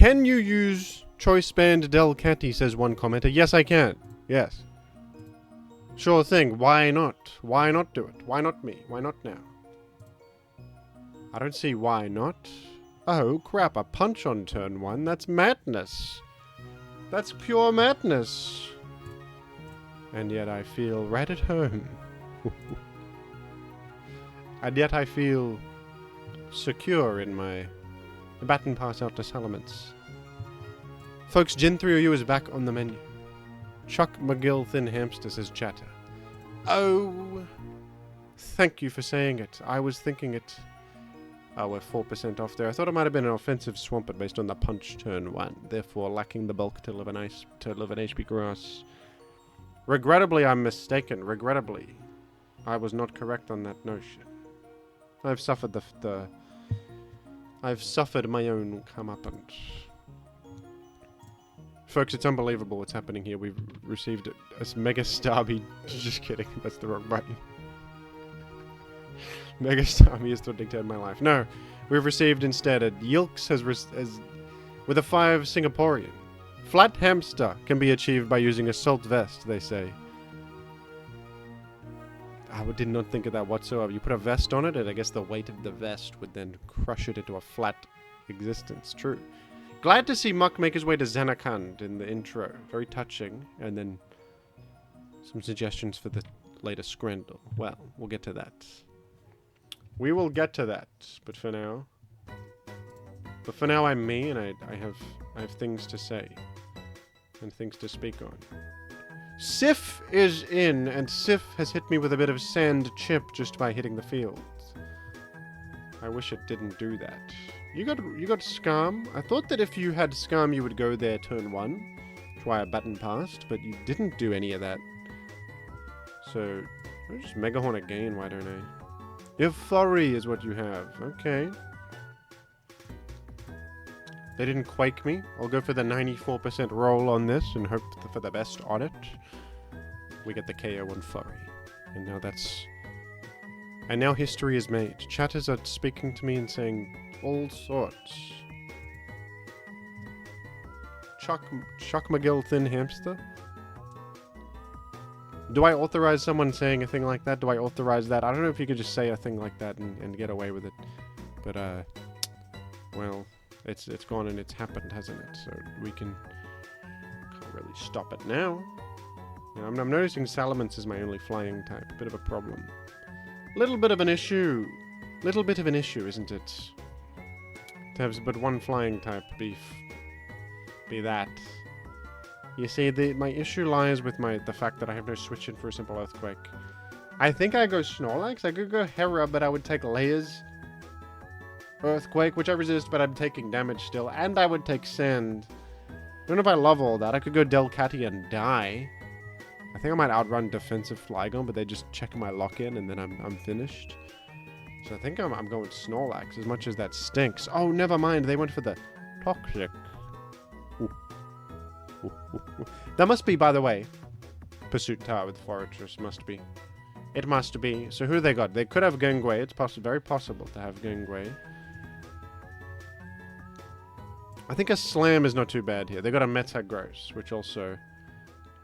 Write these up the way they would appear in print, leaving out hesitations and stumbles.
Can you use Choice Band Delcatty, says one commenter. Yes, I can. Yes. Sure thing. Why not? Why not do it? Why not me? Why not now? I don't see why not. Oh, crap. A punch on turn 1. That's madness. That's pure madness. And yet I feel right at home. And yet I feel secure in my baton pass out to Salamence. Folks, Gen 3 OU is back on the menu. Chuck McGill Thin Hamster, says chatter. Oh, thank you for saying it. I was thinking it. Oh, we're 4% off there. I thought it might have been an offensive Swampert based on the punch turn 1, therefore lacking the bulk to live an HP grass. Regrettably, I'm mistaken. Regrettably, I was not correct on that notion. I've suffered I've suffered my own comeuppance. Folks, it's unbelievable what's happening here. We've received a Mega Starmie. Just kidding. That's the wrong button. Mega Starmie is still dictating my life. No, we've received instead a Yilks with a 5 Singaporean. Flat Hamster can be achieved by using Assault Vest, they say. I did not think of that whatsoever. You put a vest on it, and I guess the weight of the vest would then crush it into a flat existence. True. Glad to see Muck make his way to Xenakand in the intro. Very touching. And then some suggestions for the latest Scrandle. Well, we'll get to that. We will get to that. But for now... I'm me, and I have things to say. And things to speak on. Sif is in, and Sif has hit me with a bit of sand chip just by hitting the field. I wish it didn't do that. You got Skarm. I thought that if you had Skarm, you would go there turn 1. Try a button past, but you didn't do any of that. So, I'll just Mega Horn again, why don't I? If Furry is what you have. Okay. They didn't quake me. I'll go for the 94% roll on this and hope for the best on it. We get the KO on Furry. And now that's... And now history is made. Chatters are speaking to me and saying all sorts. Chuck McGill Thin Hamster? Do I authorize someone saying a thing like that? Do I authorize that? I don't know if you could just say a thing like that and get away with it. But, well... It's gone and it's happened, hasn't it? So we can't really stop it now. You know, I'm noticing Salamence is my only flying type. Bit of a problem. Little bit of an issue. Little bit of an issue, isn't it? To have but one flying type be that. You see, my issue lies with the fact that I have no switch in for a simple Earthquake. I think I go Snorlax. I could go Hera, but I would take layers. Earthquake, which I resist, but I'm taking damage still. And I would take Sand. I don't know if I love all that. I could go Delcatty and die. I think I might outrun defensive Flygon, but they just check my lock-in and then I'm finished. So I think I'm going Snorlax, as much as that stinks. Oh, never mind. They went for the Toxic. Ooh. That must be, by the way, Pursuit Tower with Fortress. Must be. It must be. So who they got? They could have Gengwei. It's very possible to have Gengwei. I think a Slam is not too bad here. They got a Metagross, which also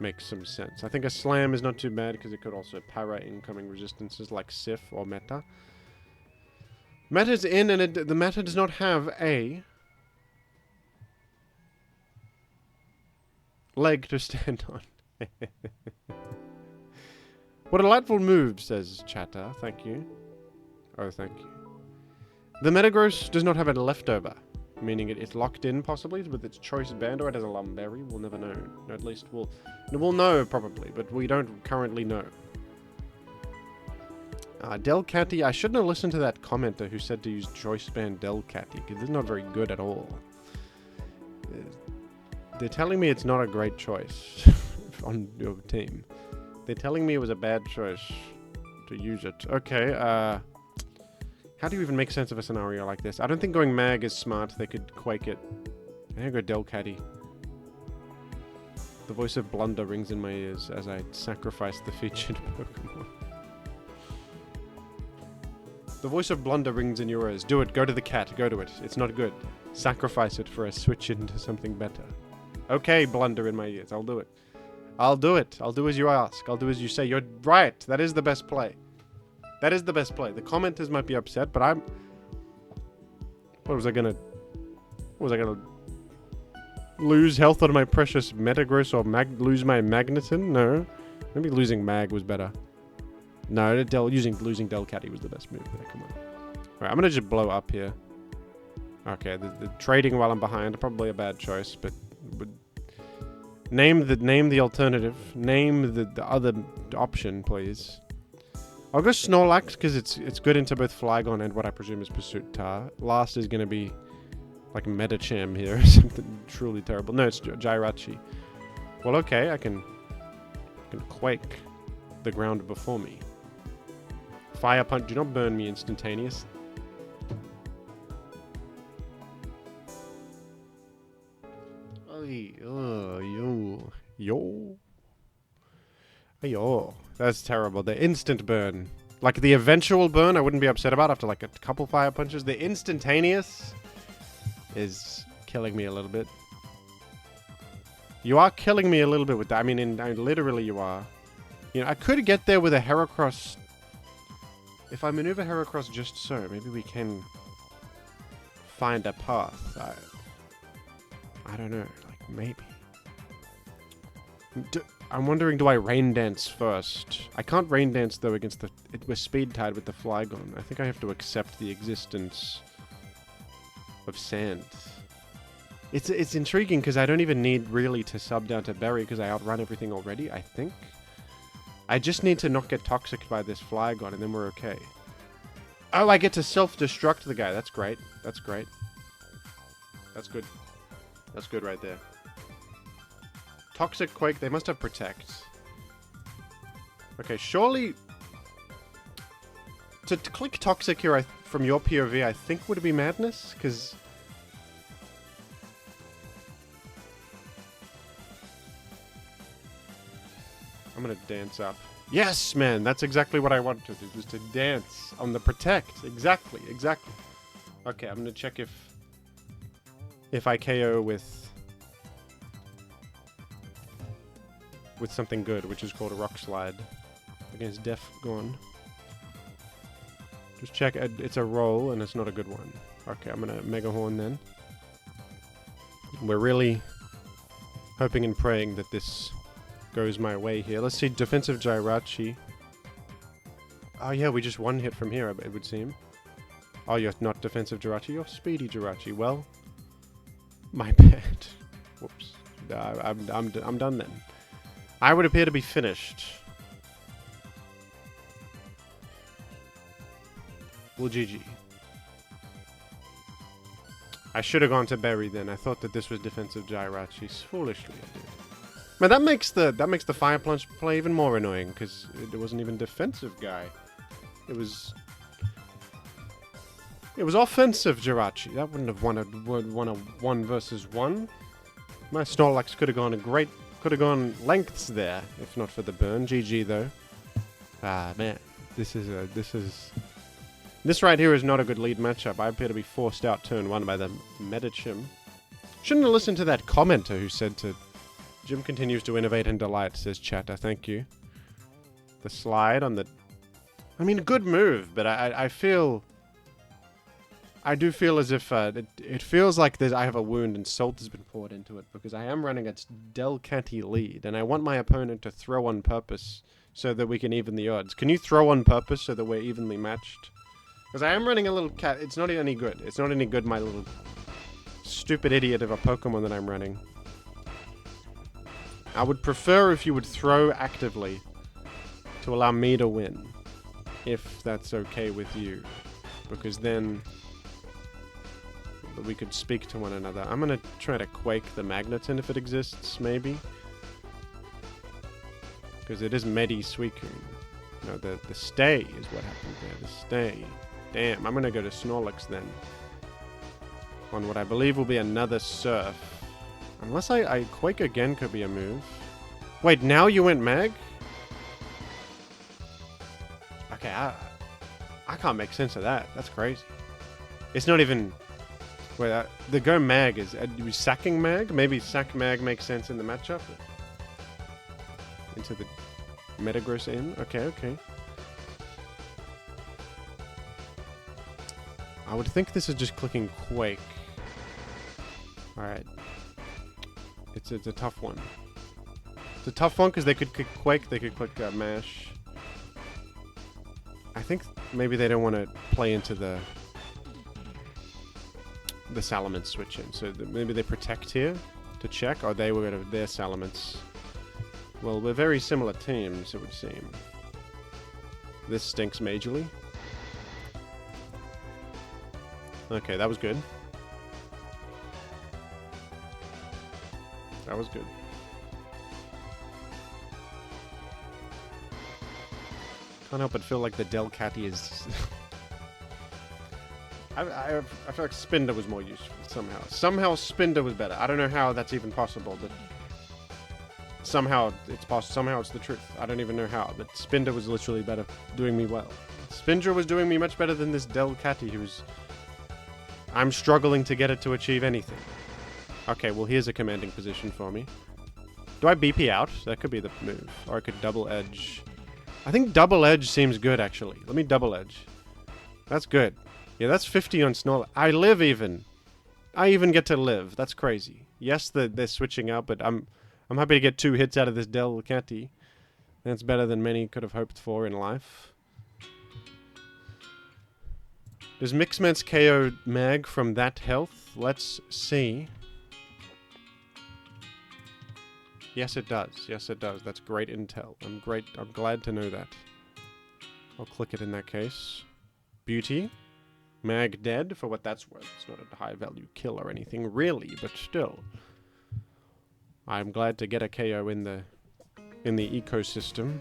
makes some sense. I think a Slam is not too bad because it could also para incoming resistances like Sif or Meta. Meta's in, and the Meta does not have a leg to stand on. What a delightful move, says Chatter. Thank you. Oh, thank you. The Metagross does not have a leftover. Meaning it's locked in, possibly, with its choice band, or it has a Lumberry. We'll never know. No, at least we'll know, probably, but we don't currently know. Delcatty, I shouldn't have listened to that commenter who said to use choice band Delcatty, because it's not very good at all. They're telling me it's not a great choice on your team. They're telling me it was a bad choice to use it. Okay, how do you even make sense of a scenario like this? I don't think going Mag is smart. They could Quake it. I think I go Delcatty. The voice of Blunder rings in my ears as I sacrifice the featured Pokemon. The voice of blunder rings in your ears. Do it. Go to the cat. Go to it. It's not good. Sacrifice it for a switch into something better. Okay, blunder in my ears. I'll do it. I'll do it. I'll do as you ask. I'll do as you say. You're right. That is the best play. That is the best play. The commenters might be upset, but I'm... What was I gonna... Lose health on my precious Metagross or lose my magnezone? No. Maybe losing mag was better. No, losing delcatty was the best move there. Come on. Alright, I'm gonna just blow up here. Okay, the trading while I'm behind, probably a bad choice, but name the alternative. Name the other option, please. I'll go Snorlax because it's good into both Flygon and what I presume is Pursuit Tar. Last is gonna be like Metacham here or something truly terrible. No, it's Jirachi. Well, okay, I can quake the ground before me. Fire punch, do not burn me instantaneous. Yo. That's terrible. The instant burn. Like the eventual burn, I wouldn't be upset about after like a couple fire punches. The instantaneous is killing me a little bit. You are killing me a little bit with that. I mean, literally you are. You know, I could get there with a Heracross. If I maneuver Heracross just so, maybe we can find a path. I don't know. Like, maybe. I'm wondering, do I Rain Dance first? I can't Rain Dance, though, against the... We're speed tied with the Flygon. I think I have to accept the existence of sand. It's intriguing, because I don't even need, really, to sub down to Berry, because I outrun everything already, I think. I just need to not get toxic by this Flygon, and then we're okay. Oh, I get to self-destruct the guy. That's great. That's great. That's good. That's good right there. Toxic Quake, they must have Protect. Okay, surely... To click Toxic here, from your POV, I think would be madness, because... I'm gonna dance up. Yes, man! That's exactly what I wanted. It was to dance on the Protect. Exactly, exactly. Okay, I'm gonna check if I KO with something good, which is called a Rock Slide against Def Gone. Just check. It's a roll, and it's not a good one. Okay, I'm gonna Mega Horn then. We're really hoping and praying that this goes my way here. Let's see, defensive Jirachi. Oh yeah, we just one hit from here, it would seem. Oh, you're not defensive Jirachi, you're speedy Jirachi. Well, my bad. Whoops. I'm done then. I would appear to be finished. Well, GG. I should have gone to Berry then. I thought that this was defensive Jirachi. Foolishly, I did. Man, that makes the Fire Punch play even more annoying, because it wasn't even defensive guy. It was offensive Jirachi. That wouldn't have won a 1 versus 1. My Snorlax could have gone lengths there, if not for the burn. GG though. Ah man, this right here is not a good lead matchup. I appear to be forced out turn 1 by the Metacham. Shouldn't have listened to that commenter who said to... Jim continues to innovate and delight, says Chatter. Thank you. The slide on the... I mean, good move, but I feel... I do feel as if it feels like I have a wound and salt has been poured into it, because I am running a delcatty lead, and I want my opponent to throw on purpose so that we can even the odds. Can you throw on purpose so that we're evenly matched? Because I am running a little cat. It's not any good. It's not any good, my little stupid idiot of a Pokemon that I'm running. I would prefer if you would throw actively to allow me to win, if that's okay with you, because then we could speak to one another. I'm gonna try to Quake the Magnezone if it exists, maybe, because it is Medi Suicune. No, the stay is what happened there. The stay. Damn, I'm gonna go to Snorlax then, on what I believe will be another Surf. Unless I Quake again could be a move. Wait, now you went Mag? Okay, I can't make sense of that. That's crazy. It's not even... Wait, the go mag is... Are we sacking mag? Maybe sack mag makes sense in the matchup. Into the Metagross in. Okay, okay. I would think this is just clicking Quake. Alright. It's a tough one. It's a tough one because they could click Quake, they could click Mash. I think maybe they don't want to play into the Salamence switch in. So maybe they protect here to check. Or they were going to their Salamence. Well, we're very similar teams, it would seem. This stinks majorly. Okay, that was good. That was good. Can't help but feel like the delcatty is... I feel like Spinder was more useful, somehow. Somehow Spinder was better. I don't know how that's even possible, but... Somehow it's possible. Somehow it's the truth. I don't even know how, but Spinder was literally better, doing me well. Spinder was doing me much better than this delcatty, who's... I'm struggling to get it to achieve anything. Okay, well here's a commanding position for me. Do I BP out? That could be the move. Or I could double edge. I think double edge seems good, actually. Let me double edge. That's good. Yeah, that's 50 on Snorlax. I live even. I even get to live. That's crazy. Yes, they're switching out, but I'm happy to get 2 hits out of this delcatty. That's better than many could have hoped for in life. Does Mixment's KO mag from that health? Let's see. Yes, it does. Yes, it does. That's great intel. I'm glad to know that. I'll click it in that case. Beauty. Mag dead, for what that's worth. It's not a high-value kill or anything, really, but still. I'm glad to get a KO in the ecosystem.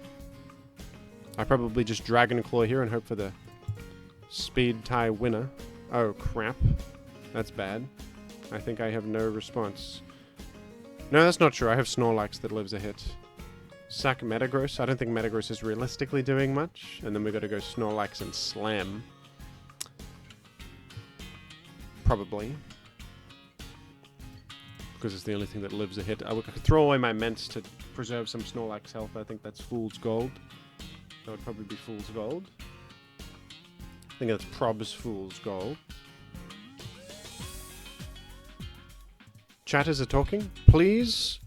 I probably just Dragon Claw here and hope for the speed tie winner. Oh, crap. That's bad. I think I have no response. No, that's not true. I have Snorlax that lives a hit. Sack Metagross. I don't think Metagross is realistically doing much. And then we got to go Snorlax and Slam. Probably. Because it's the only thing that lives a hit. I could throw away my Ments to preserve some Snorlax health. I think that's fool's gold. That would probably be fool's gold. I think that's probs fool's gold. Chatters are talking. Please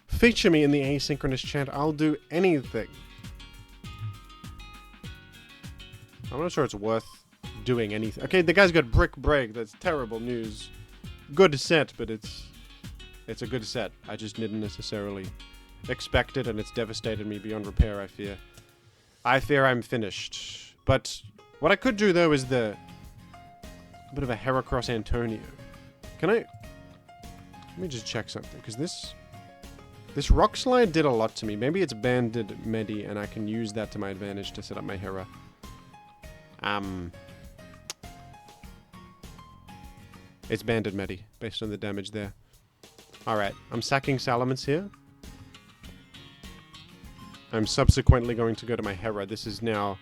feature me in the asynchronous chat. I'll do anything. I'm not sure it's worth doing anything. Okay, the guy's got Brick Break. That's terrible news. Good set, but it's a good set. I just didn't necessarily expect it, and it's devastated me beyond repair, I fear. I fear I'm finished. But what I could do, though, is a bit of a Heracross Antonio. Can I... Let me just check something, because this Rock Slide did a lot to me. Maybe it's banded Medi, and I can use that to my advantage to set up my Hera. It's banded Medi, based on the damage there. Alright, I'm sacking Salamence here. I'm subsequently going to go to my Hera. This is now...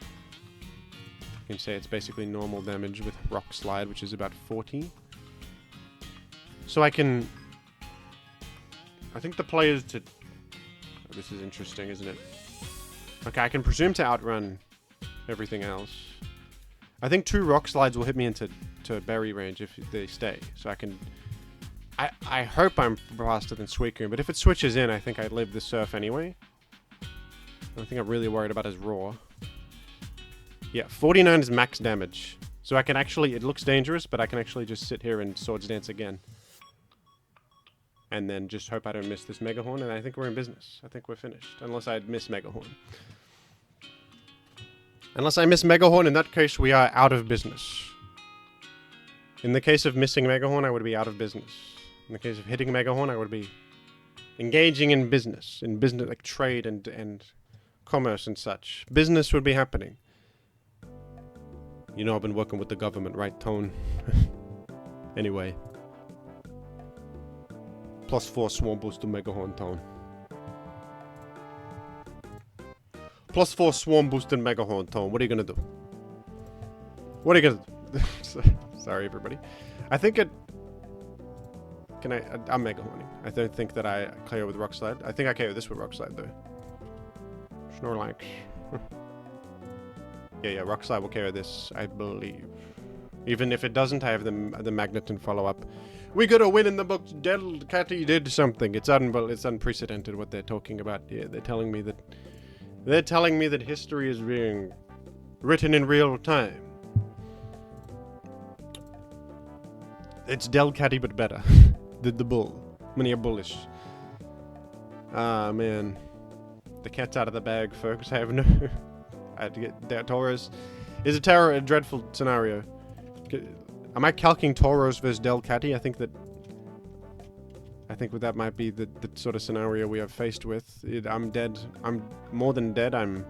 You can say it's basically normal damage with Rock Slide, which is about 40. So I can... I think the play is to... Oh, this is interesting, isn't it? Okay, I can presume to outrun everything else. I think 2 Rock Slides will hit me into berry range if they stay. So I can... I hope I'm faster than Suicune, but if it switches in, I think I live the Surf anyway. The only thing I'm really worried about is Roar. Yeah, 49 is max damage. So I can actually... It looks dangerous, but I can actually just sit here and Swords Dance again. And then just hope I don't miss this Megahorn, and I think we're in business. I think we're finished. Unless I miss Megahorn. Unless I miss Megahorn, in that case, we are out of business. In the case of missing Megahorn, I would be out of business. In the case of hitting Megahorn, I would be engaging in business. In business, like trade and commerce and such. Business would be happening. You know I've been working with the government, right, Tone? Anyway. +4 Swarm Boost to Megahorn, Tone. +4 Swarm Boost in Megahorn, Tone. What are you gonna do? What are you gonna... Sorry, everybody. I think it... Can I... I'm Mega Horny. I don't think that I KO with Rock Slide. I think I KO this with Rock Slide, though. Snorlax. yeah, Rock Slide will KO this, I believe. Even if it doesn't, I have the Magnezone follow-up. We got a win in the books. Delcatty did something. It's unprecedented what they're talking about. Yeah, they're telling me that history is being written in real time. It's Delcatty but better. the bull. Many are bullish. Ah man. The cat's out of the bag, folks. I have no I had to get that Tauros. Is a dreadful scenario. Am I calking Tauros versus Delcatty? I think that that might be the sort of scenario we are faced with. I'm dead. I'm more than dead. I'm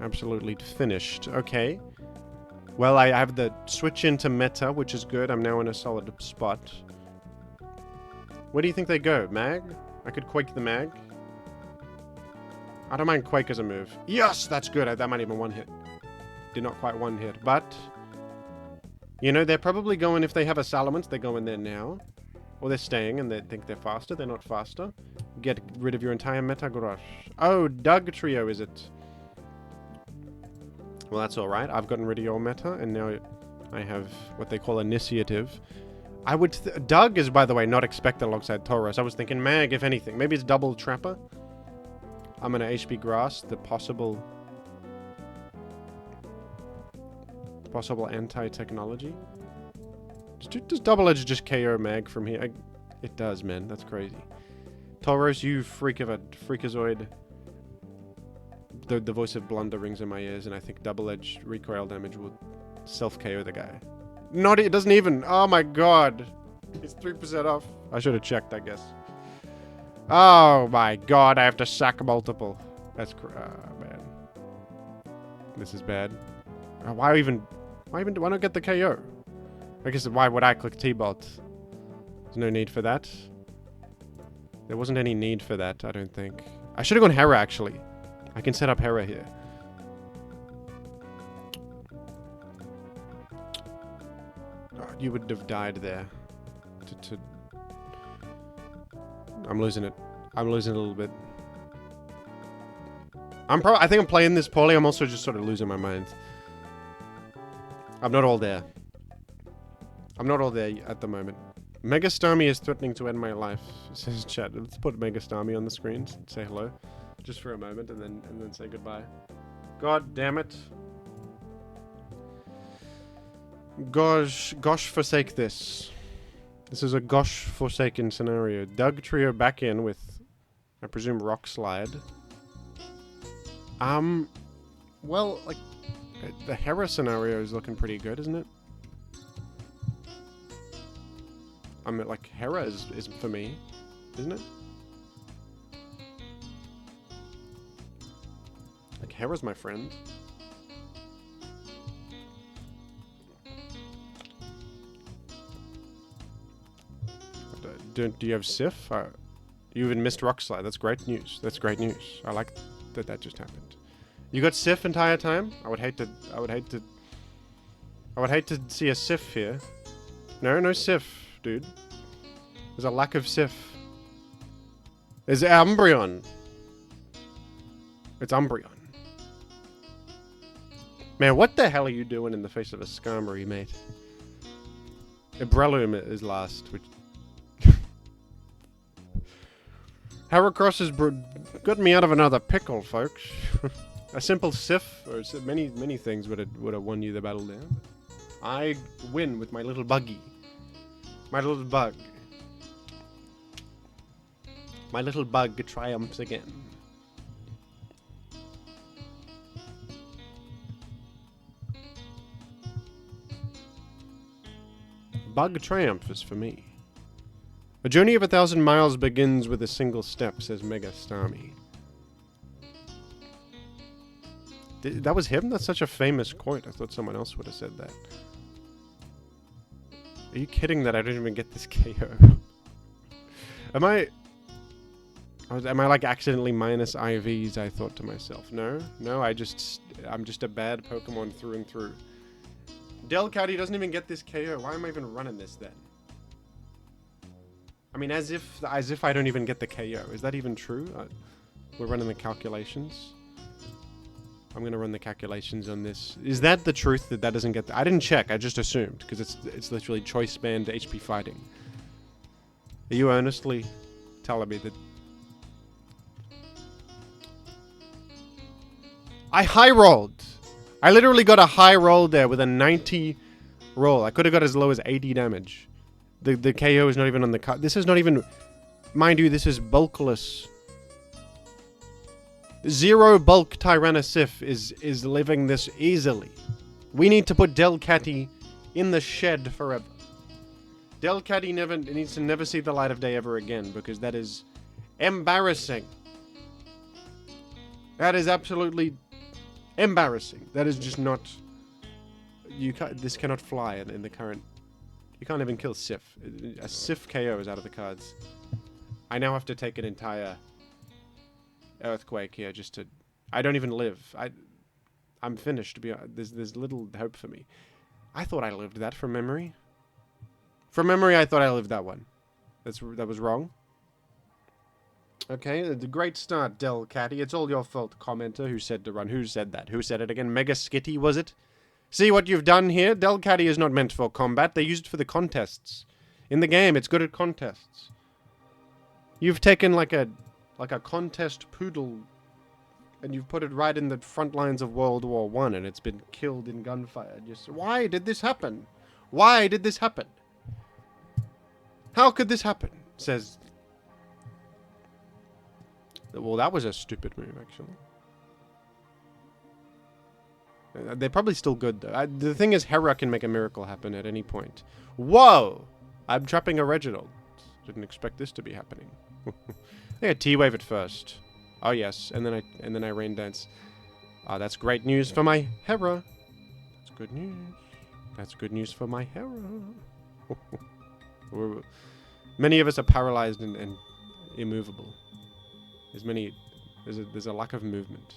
absolutely finished. Okay. Well, I have the switch into meta, which is good. I'm now in a solid spot. Where do you think they go? Mag? I could Quake the Mag. I don't mind Quake as a move. Yes, that's good. That might even one hit. Did not quite one hit, but... You know, they're probably going, if they have a Salamence, they're going there now. Or they're staying and they think they're faster. They're not faster. Get rid of your entire Metagross. Oh, Doug Trio, is it? Well, that's alright. I've gotten rid of your meta, and now I have what they call initiative. I would... Doug is, by the way, not expected alongside Tauros. I was thinking Mag, if anything. Maybe it's double Trapper. I'm gonna HP Grass, the possible anti-technology. Does Double Edge just KO Mag from here? It does, man. That's crazy. Tauros, you freak of a freakazoid. The voice of Blunder rings in my ears, and I think Double Edge recoil damage will self-KO the guy. It doesn't even. Oh my god. It's 3% off. I should have checked, I guess. Oh my god, I have to sack multiple. That's man. This is bad. Why not get the KO? I guess why would I click T-Bolt? There's no need for that. There wasn't any need for that, I don't think. I should have gone Hera, actually. I can set up Hera here. Oh, you would have died there. I'm losing it. I'm losing it a little bit. I think I'm playing this poorly. I'm also just sort of losing my mind. I'm not all there. I'm not all there at the moment. Mega Starmie is threatening to end my life, says chat. Let's put Mega Starmie on the screen. Say hello. Just for a moment and then say goodbye. God damn it. Gosh forsake this. This is a gosh forsaken scenario. Doug Trio back in with, I presume, Rock Slide. Well, like, the Hera scenario is looking pretty good, isn't it? I mean, like, Hera is for me, isn't it? Like, Hera's my friend. Do you have Sif? You even missed Rock Slide. That's great news. That's great news. I like that just happened. You got Sif entire time? I would hate to see a Sif here. No Sif, dude. There's a lack of Sif. There's Umbreon. It's Umbreon. Man, what the hell are you doing in the face of a Skarmory, mate? Breloom is last, which... Heracross has got me out of another pickle, folks. A simple Sif, or many things would have won you the battle there. I win with my little buggy. My little bug. My little bug triumphs again. Bug triumph is for me. A journey of 1,000 miles begins with a single step, says Mega Starmie. That was him? That's such a famous quote. I thought someone else would have said that. Are you kidding that I didn't even get this KO? Am I like accidentally minus IVs, I thought to myself. No, I'm just a bad Pokemon through and through. Delcatty doesn't even get this KO. Why am I even running this then? I mean, as if I don't even get the KO. Is that even true? We're running the calculations. I'm gonna run the calculations on this. Is that the truth that doesn't get? I didn't check. I just assumed because it's literally choice band HP fighting. Are you honestly telling me that? I high rolled. I literally got a high roll there with a 90 roll. I could have got as low as 80 damage. The KO is not even on the card. This is not even, mind you, this is bulkless. Zero bulk Tyrannosif is living this easily. We need to put Delcatty in the shed forever. Delcatty needs to never see the light of day ever again because that is embarrassing. That is absolutely embarrassing. That is just not. This cannot fly in the current. You can't even kill Sif. A Sif KO is out of the cards. I now have to take an entire earthquake here just to. I don't even live. I'm finished. To be honest. There's little hope for me. I thought I lived that from memory. From memory, I thought I lived that one. That was wrong. Okay, the great start, Delcatty. It's all your fault, commenter who said to run. Who said that? Who said it again? Mega Skitty, was it? See what you've done here? Delcatty is not meant for combat. They used it for the contests. In the game, it's good at contests. You've taken like a contest poodle and you've put it right in the front lines of World War I and it's been killed in gunfire. Just why did this happen? Why did this happen? How could this happen? Says. Well, that was a stupid move, actually. They're probably still good, though. The thing is, Hera can make a miracle happen at any point. Whoa! I'm trapping a Reginald. Didn't expect this to be happening. I think I T-wave it first. Oh yes, and then I rain dance. That's great news for my Hera. That's good news. That's good news for my Hera. Many of us are paralyzed and immovable. There's a lack of movement.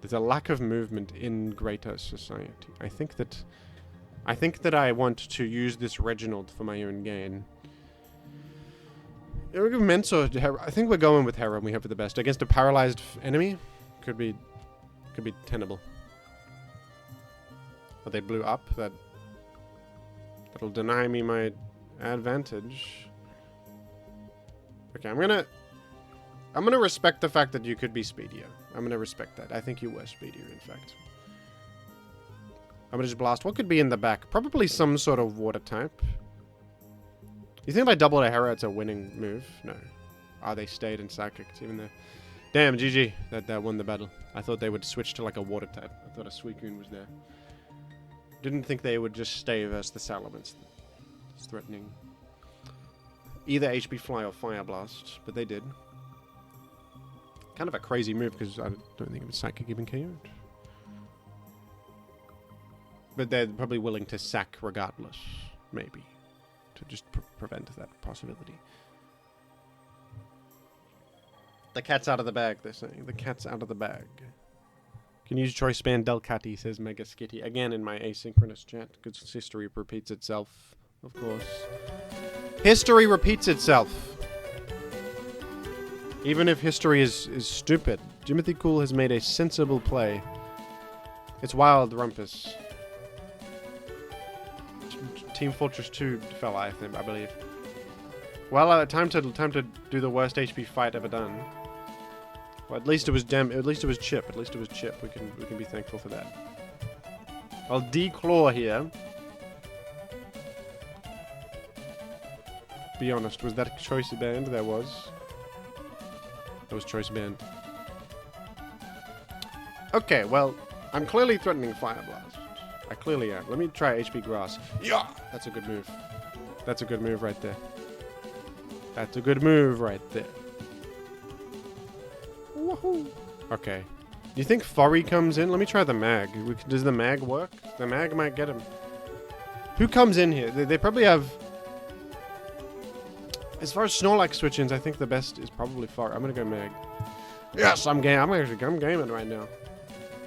There's a lack of movement in greater society. I think that I want to use this Reginald for my own gain. Mentor, I think we're going with Hera and we hope for the best. Against a paralyzed enemy? Could be tenable. But they blew up. That'll deny me my advantage. Okay, I'm gonna respect the fact that you could be speedier. I'm gonna respect that. I think you were speedier, in fact. I'm gonna just blast. What could be in the back? Probably some sort of water type. You think if I doubled a Hera, it's a winning move? No. They stayed in Psychic, even though... Damn, GG. That won the battle. I thought they would switch to like a water type. I thought a Suicune was there. Didn't think they would just stay versus the Salamence. It's threatening. Either HP Fly or Fire Blast, but they did. Kind of a crazy move because I don't think it was Psychic even KO'd. But they're probably willing to sack regardless, maybe, to just prevent that possibility. The cat's out of the bag, they're saying. The cat's out of the bag. Can use choice band Delcatty, says Mega Skitty. Again in my asynchronous chat, because history repeats itself, of course. History repeats itself. Even if history is stupid. Jimothy Cool has made a sensible play. It's wild, Rumpus. Team Fortress 2 fell, I believe. Well, time to do the worst HP fight ever done. Well, at least it was Chip. At least it was Chip. We can be thankful for that. I'll declaw here. Be honest, was that choice band? There was. That was choice band. Okay, well, I'm clearly threatening Fire Blast. I clearly am. Let me try HP Grass. Yeah! That's a good move. That's a good move right there. That's a good move right there. Woohoo! Okay. Do you think Furry comes in? Let me try the Mag. Does the Mag work? The Mag might get him. Who comes in here? They probably have... As far as Snorlax switch-ins, I think the best is probably Furry. I'm gonna go Mag. Yes, I'm game. I'm gaming right now.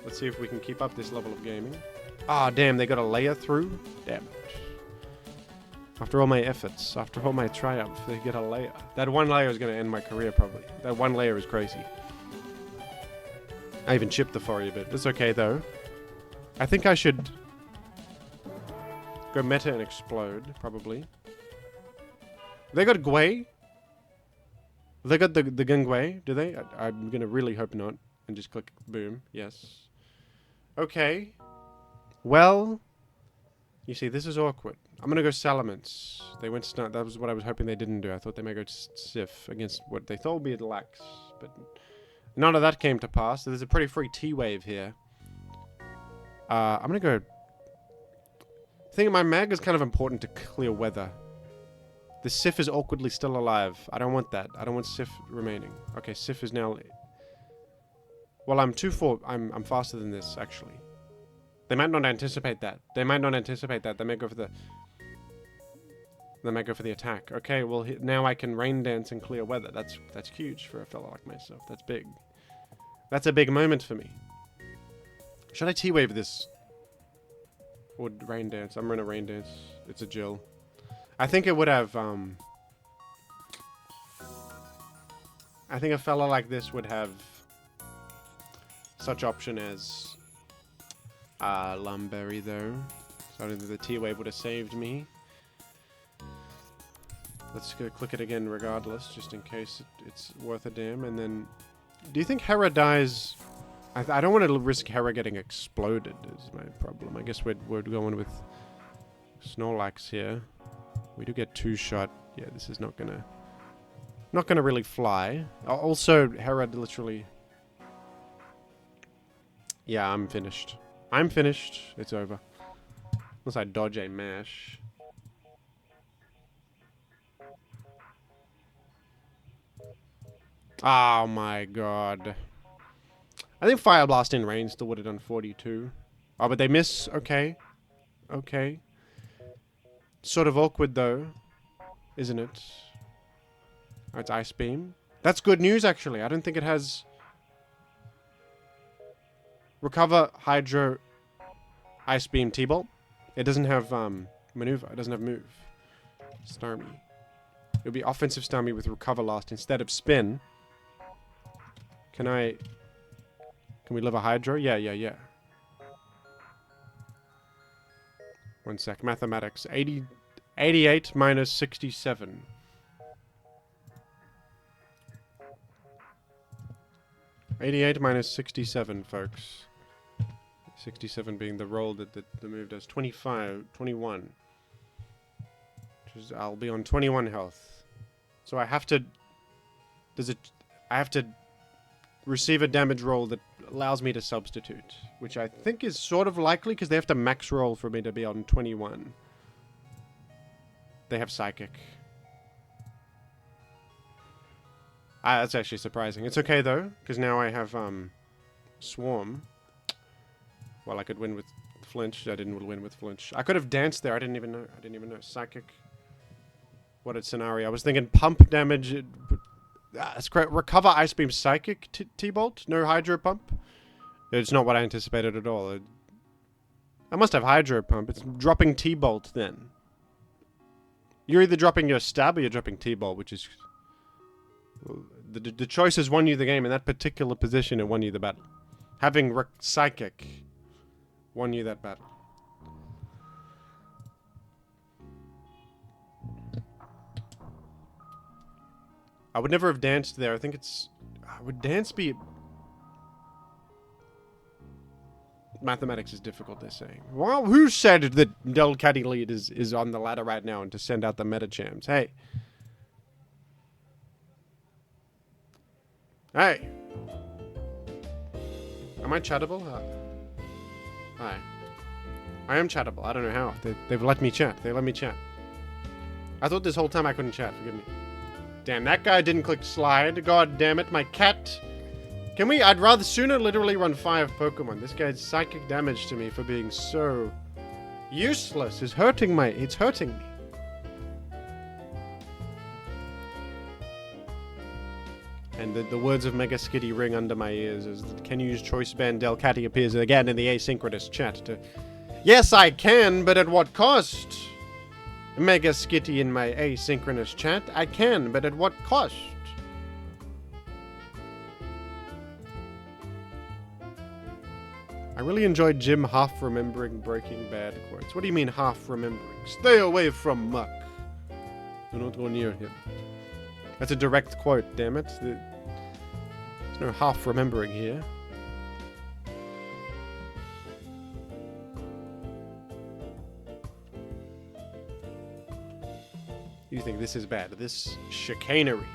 Let's see if we can keep up this level of gaming. Ah, damn, they got a layer through? Damn it. After all my efforts, after all my triumph, they get a layer. That one layer is going to end my career, probably. That one layer is crazy. I even chipped the Furry a bit. It's okay, though. I think I should go meta and explode, probably. They got Gwei? They got the Gungwei, do they? I'm going to really hope not. And just click boom. Yes. Okay. Well, you see, this is awkward. I'm going to go Salamence. They went Stun. That was what I was hoping they didn't do. I thought they may go Sif against what they thought would be a Lax. But none of that came to pass. There's a pretty free T-Wave here. I'm going to go... I think my mag is kind of important to clear weather. The Sif is awkwardly still alive. I don't want that. I don't want Sif remaining. Okay, Sif is now... Well, I'm 2-4. I'm faster than this, actually. They might not anticipate that. They might not anticipate that. They may go for the... They might go for the attack. Okay, well, now I can Rain Dance and clear weather. That's huge for a fella like myself. That's big. That's a big moment for me. Should I T-Wave this? Or Rain Dance? I'm gonna Rain Dance. It's a Jill. I think it would have, I think a fella like this would have such option as Lumberry, though. So I don't think the T-Wave would have saved me. Let's go click it again regardless, just in case it's worth a damn. And then, do you think Hera dies? I don't want to risk Hera getting exploded, is my problem. I guess we're going with Snorlax here. We do get 2-shot. Yeah, this is not gonna really fly. Also, Hera literally... Yeah, I'm finished. I'm finished. It's over. Unless I dodge a mash. Oh my god. I think Fire Blast in Rain still would have done 42. Oh, but they miss. Okay. Okay. Sort of awkward, though. Isn't it? Oh, it's Ice Beam. That's good news, actually. I don't think it has... Recover, Hydro, Ice Beam, T-Bolt. It doesn't have Maneuver. It doesn't have Move. Starmie. It would be Offensive Starmie with Recover last instead of Spin. Can we live a Hydro? Yeah. 1 sec. Mathematics. 88 minus 67. 88 minus 67, folks. 67 being the roll that the move does. 21. Which is, I'll be on 21 health. So I have to... I have to receive a damage roll that allows me to substitute. Which I think is sort of likely, because they have to max roll for me to be on 21. They have Psychic. That's actually surprising. It's okay, though, because now I have Swarm. Well, I could win with Flinch. I didn't win with Flinch. I could have danced there. I didn't even know. Psychic. What a scenario. I was thinking pump damage. That's great. Recover Ice Beam Psychic T-Bolt. No Hydro Pump. It's not what I anticipated at all. I must have Hydro Pump. It's dropping T-Bolt then. You're either dropping your Stab or you're dropping T-Bolt, which is... The choices won you the game. In that particular position, it won you the battle. Having Psychic won you that battle. I would never have danced there. I think it's... Would dance be... Mathematics is difficult, they're saying. Well, who said that delcatty lead is on the ladder right now and to send out the meta champs? Hey. Hey. Am I chattable? Hi. I am chattable. I don't know how. They've let me chat. They let me chat. I thought this whole time I couldn't chat. Forgive me. Damn, that guy didn't click slide. God damn it. My cat... Can we... I'd rather sooner literally run 5 Pokemon. This guy's psychic damage to me for being so useless is hurting my... It's hurting me. And the words of Mega Skitty ring under my ears as the can use choice band delcatty appears again in the asynchronous chat to... Yes, I can, but at what cost? Mega Skitty in my asynchronous chat. I can, but at what cost? I really enjoyed Jim half remembering Breaking Bad quotes. What do you mean half remembering? Stay away from Muck. Do not go near him. That's a direct quote, damn it. There's no half remembering here. You think this is bad? This chicanery.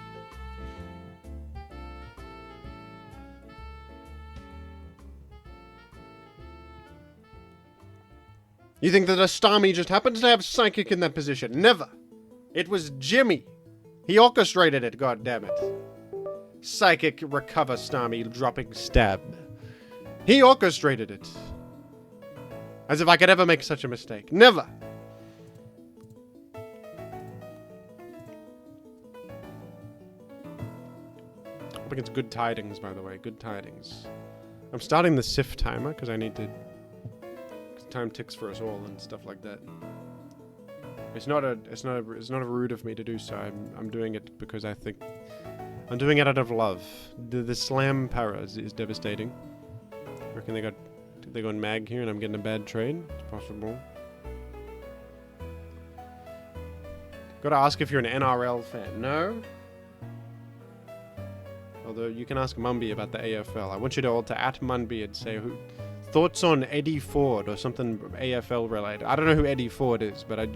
You think that Astami just happens to have Psychic in that position? Never! It was Jimmy! He orchestrated it, goddammit. Psychic recover Stami dropping stab. He orchestrated it. As if I could ever make such a mistake. Never! I think it's good tidings, by the way. Good tidings. I'm starting the SIF timer because I need to... time ticks for us all and stuff like that. It's not rude of me to do so. I'm doing it because I think I'm doing it out of love. The slam para is devastating. I reckon they got mag here and I'm getting a bad trade. It's possible. Gotta ask if you're an NRL fan. No. Although you can ask Mumby about the AFL. I want you to all to at Munby and say who. Thoughts on Eddie Ford or something AFL related. I don't know who Eddie Ford is, but I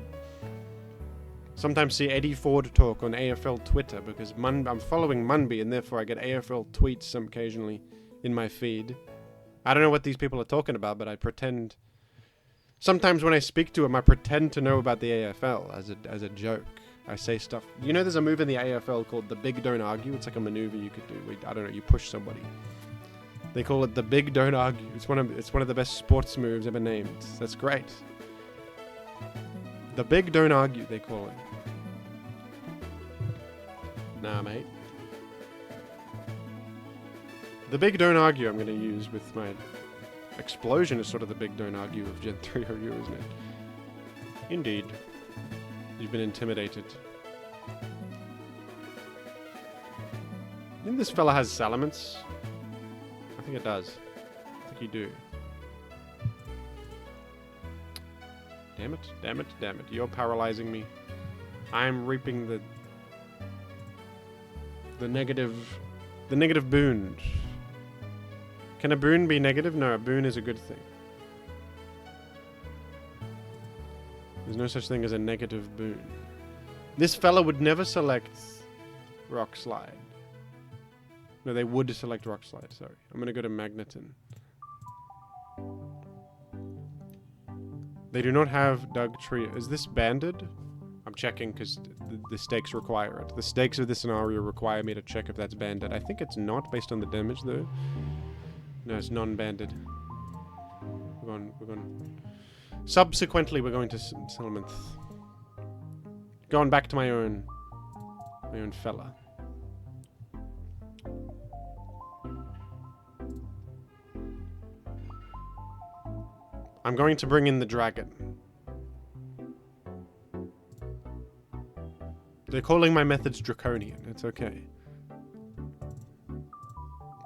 sometimes see Eddie Ford talk on AFL Twitter because I'm following Munby and therefore I get AFL tweets some occasionally in my feed. I don't know what these people are talking about, but I pretend... Sometimes when I speak to them, I pretend to know about the AFL as a joke. I say stuff... You know there's a move in the AFL called the Big Don't Argue? It's like a maneuver you could do. I don't know, you push somebody. They call it the Big Don't Argue. It's one of the best sports moves ever named. That's great. The Big Don't Argue, they call it. Nah, mate. The Big Don't Argue I'm going to use with my... Explosion is sort of the Big Don't Argue of Gen 3 OU, isn't it? Indeed. You've been intimidated. I think this fella has Salamence. I think it does. I think you do. Damn it, damn it, damn it. You're paralyzing me. I'm reaping the negative boon. Can a boon be negative? No, a boon is a good thing. There's no such thing as a negative boon. This fella would never select Rock Slide. No, they would select Rock Slide, sorry. I'm gonna go to Magneton. They do not have Doug Tree. Is this banded? I'm checking because the stakes require it. The stakes of this scenario require me to check if that's banded. I think it's not based on the damage though. No, it's non-banded. We're going. Subsequently, we're going to Salamence. Going back to my own fella. I'm going to bring in the dragon. They're calling my methods draconian. It's okay.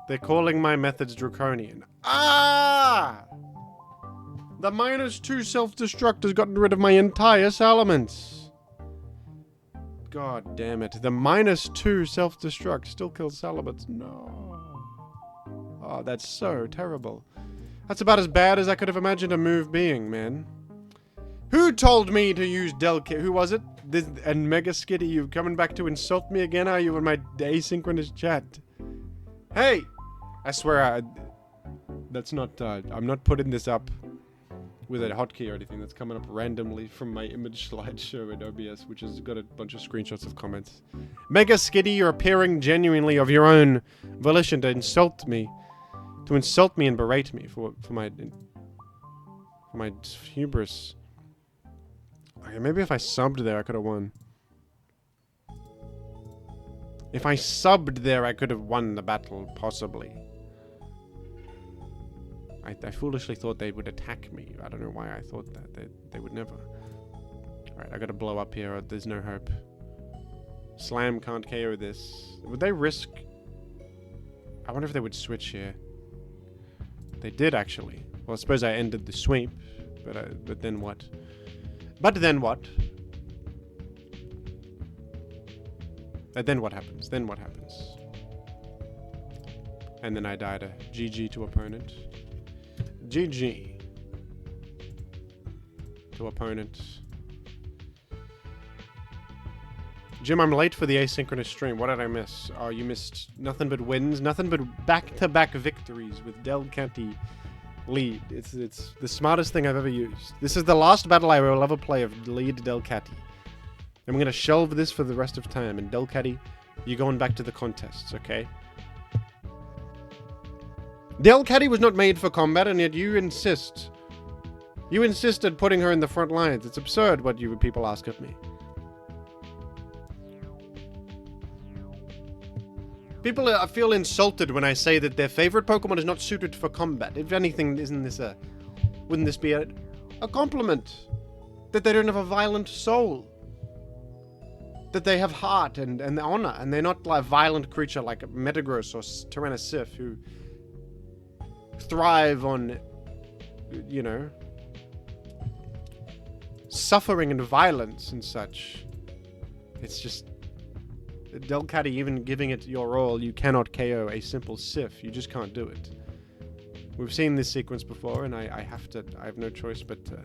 They're calling my methods draconian. Ah! The -2 self-destruct has gotten rid of my entire Salamence. God damn it. The -2 self-destruct still kills Salamence. No. Oh, that's so terrible. That's about as bad as I could have imagined a move being, man. Who told me to use delcatty? Who was it? And Mega Skitty, you coming back to insult me again? Are you in my asynchronous chat? Hey! I swear, that's not, I'm not putting this up with a hotkey or anything. That's coming up randomly from my image slideshow in OBS, which has got a bunch of screenshots of comments. Mega Skitty, you're appearing genuinely of your own volition to insult me. To insult me and berate me for my hubris. Okay, maybe if I subbed there, I could have won. If I subbed there, I could have won the battle, possibly. I foolishly thought they would attack me. I don't know why I thought that. They would never. Alright, I gotta blow up here or there's no hope. Slam can't KO this. Would they risk... I wonder if they would switch here. They did, actually. Well, I suppose I ended the sweep. But then what? But then what? And then what happens? Then what happens? And then I died a GG to opponent. GG. To opponent. Jim, I'm late for the asynchronous stream. What did I miss? Oh, you missed nothing but wins. Nothing but back-to-back victories with delcatty lead. It's the smartest thing I've ever used. This is the last battle I will ever play of lead delcatty. I'm going to shelve this for the rest of time. And delcatty, you're going back to the contests, okay? Delcatty was not made for combat, and yet you insist. You insisted putting her in the front lines. It's absurd what you people ask of me. People feel insulted when I say that their favorite Pokemon is not suited for combat. If anything, wouldn't this be a compliment? That they don't have a violent soul. That they have heart and honor, and they're not like a violent creature like a Metagross or Tyranitar who thrive on, you know, suffering and violence and such. It's just... delcatty, even giving it your all, you cannot KO a simple Sif. You just can't do it. We've seen this sequence before, and I have no choice but to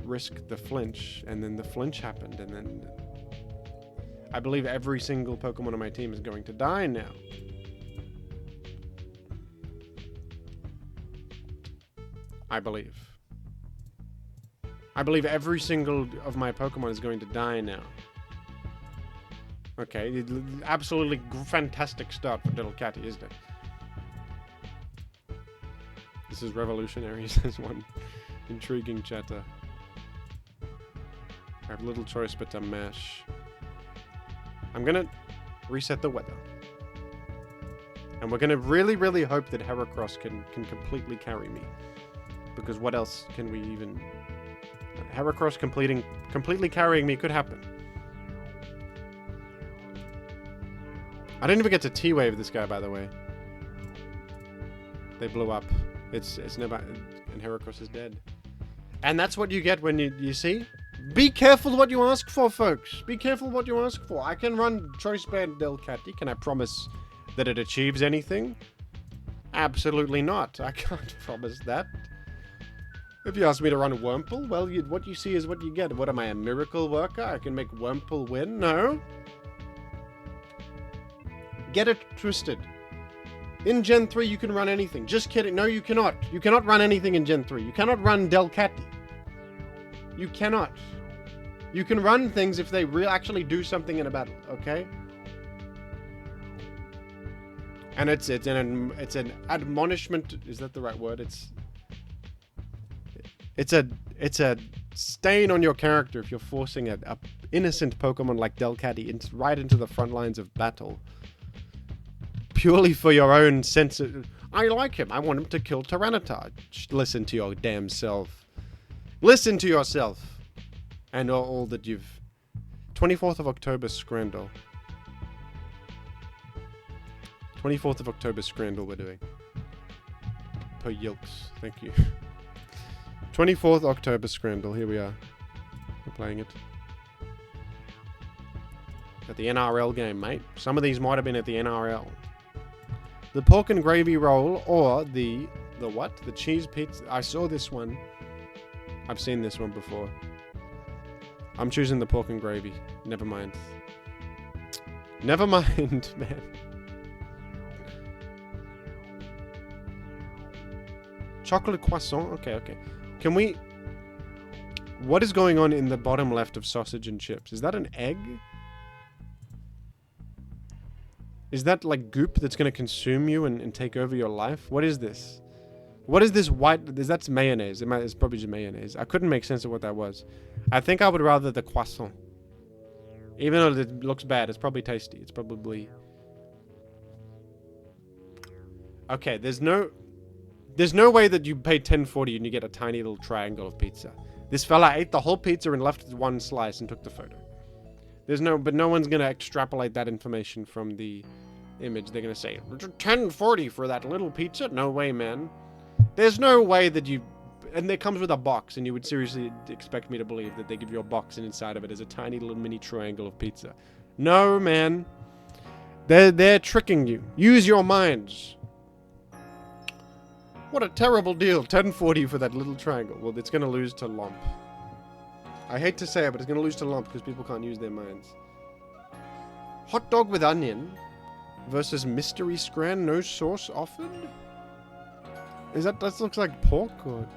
risk the flinch, and then the flinch happened, and then I believe every single Pokemon on my team is going to die now. I believe every single of my Pokemon is going to die now. Okay, absolutely fantastic start for delcatty, isn't it? This is revolutionary, says one intriguing chatter. I have little choice but to mash. I'm gonna reset the weather. And we're gonna really, really hope that Heracross can completely carry me. Because what else can we even... Heracross completely carrying me could happen. I didn't even get to T-Wave this guy, by the way. They blew up. It's never... And Heracross is dead. And that's what you get when you see? Be careful what you ask for, folks. Be careful what you ask for. I can run Choice Band delcatty. Can I promise that it achieves anything? Absolutely not. I can't promise that. If you ask me to run Wurmple, well, what you see is what you get. What am I, a miracle worker? I can make Wurmple win? No. Get it twisted. In Gen 3, you can run anything. Just kidding. No, you cannot. You cannot run anything in Gen 3. You cannot run delcatty. You cannot. You can run things if they actually do something in a battle, okay? And it's an admonishment. Is that the right word? It's a stain on your character if you're forcing a innocent Pokemon like delcatty right into the front lines of battle. Purely for your own sense of... I like him. I want him to kill Tyranitar. Listen to your damn self. Listen to yourself. And all that you've... 24th of October, Scrandle. 24th of October, Scrandle we're doing. Per Yilks. Thank you. 24th October, Scrandle. Here we are. We're playing it. At the NRL game, mate. Some of these might have been at the NRL. The pork and gravy roll or the what? The cheese pizza. I saw this one. I've seen this one before. I'm choosing the pork and gravy. Never mind. Never mind, man. Chocolate croissant? Okay, okay. Can we... What is going on in the bottom left of sausage and chips? Is that an egg? Is that like goop that's going to consume you and take over your life? What is this? What is this white... That's mayonnaise. It's probably just mayonnaise. I couldn't make sense of what that was. I think I would rather the croissant. Even though it looks bad, it's probably tasty. It's probably... Okay, there's no way that you pay $10.40 and you get a tiny little triangle of pizza. This fella ate the whole pizza and left one slice and took the photo. But no one's gonna extrapolate that information from the image. They're gonna say, $10.40 for that little pizza? No way, man. There's no way that you... And it comes with a box, and you would seriously expect me to believe that they give you a box and inside of it is a tiny little mini triangle of pizza. No, man. They're tricking you. Use your minds. What a terrible deal. $10.40 for that little triangle. Well, it's gonna lose to Lomp. I hate to say it, but it's gonna lose to Lomp because people can't use their minds. Hot dog with onion versus mystery scran, no sauce offered? That looks like pork or...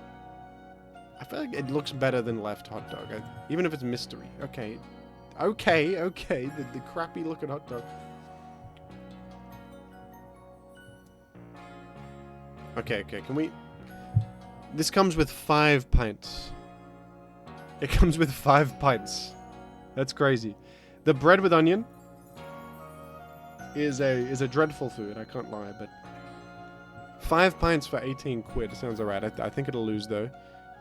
I feel like it looks better than left hot dog, even if it's mystery. Okay. The crappy looking hot dog. Okay, can we... This comes with 5 pints. It comes with 5 pints. That's crazy. The bread with onion is a dreadful food, I can't lie, but 5 pints for 18 quid sounds alright. I think it'll lose though.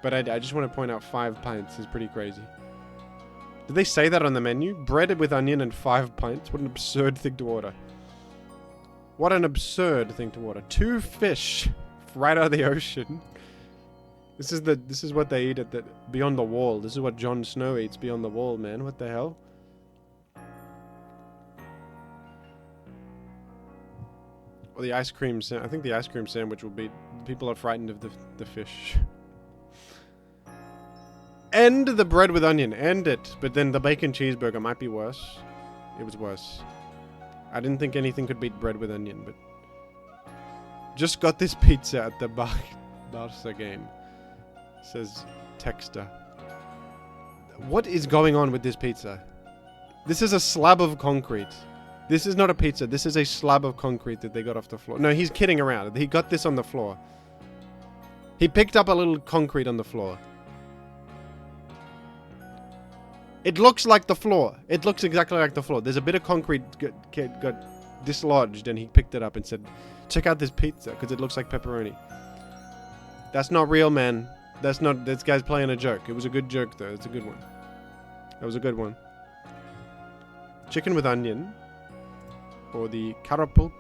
But I just want to point out 5 pints is pretty crazy. Did they say that on the menu? Bread with onion and 5 pints? What an absurd thing to order. What an absurd thing to order. 2 fish right out of the ocean. This is what they eat at the Beyond the Wall. This is what Jon Snow eats beyond the wall, man. What the hell? Well, the ice cream I think the ice cream sandwich will be... People are frightened of the fish. End the bread with onion. End it. But then the bacon cheeseburger might be worse. It was worse. I didn't think anything could beat bread with onion, but... Just got this pizza at the Barca game. Says Texter. What is going on with this pizza? This is a slab of concrete. This is not a pizza. This is a slab of concrete that they got off the floor. No, he's kidding around. He got this on the floor. He picked up a little concrete on the floor. It looks like the floor. It looks exactly like the floor. There's a bit of concrete got dislodged and he picked it up and said, check out this pizza because it looks like pepperoni. That's not real, man. This guy's playing a joke. It was a good joke though. It's a good one. That was a good one. Chicken with onion. Or the carapulcra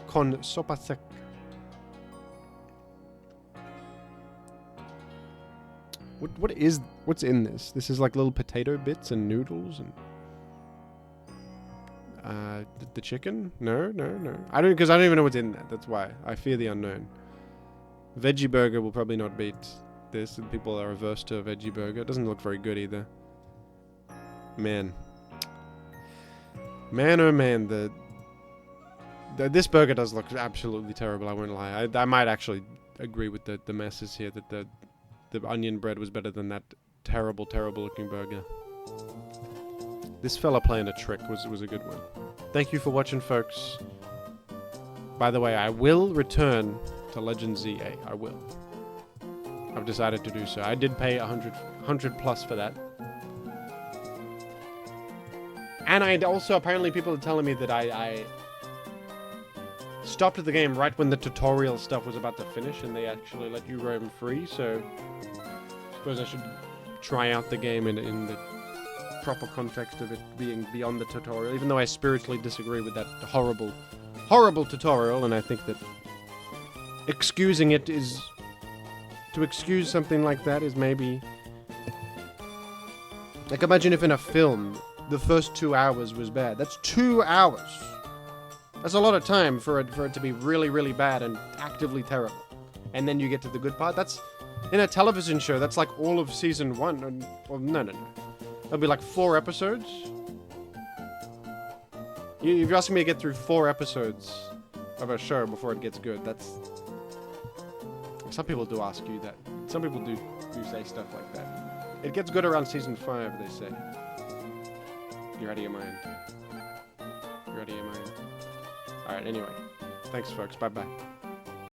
con sopa seca. What's in this? This is like little potato bits and noodles and the chicken? No. Because I don't even know what's in that. That's why I fear the unknown. Veggie burger will probably not beat this. And people are averse to a veggie burger. It doesn't look very good either. Man, oh man, this burger does look absolutely terrible. I won't lie. I might actually agree with the masses here that the onion bread was better than that terrible looking burger. This fella playing a trick was a good one. Thank you for watching, folks. By the way, I will return to Legend ZA. I will. I've decided to do so. I did pay 100 plus for that. And I also, apparently people are telling me that I stopped the game right when the tutorial stuff was about to finish and they actually let you roam free, so I suppose I should try out the game in the proper context of it being beyond the tutorial, even though I spiritually disagree with that horrible tutorial, and I think that excusing it is... To excuse something like that is maybe... Like, imagine if in a film, the first 2 hours was bad. That's 2 hours! That's a lot of time for it to be really, really bad and actively terrible. And then you get to the good part. That's... In a television show, that's like all of season 1. Or no. That'll be like 4 episodes. If you're asking me to get through 4 episodes of a show before it gets good, that's... Some people do ask you that. Some people do say stuff like that. It gets good around season 5, they say. You're out of your mind. You're out of your mind. Alright, anyway. Thanks, folks. Bye-bye.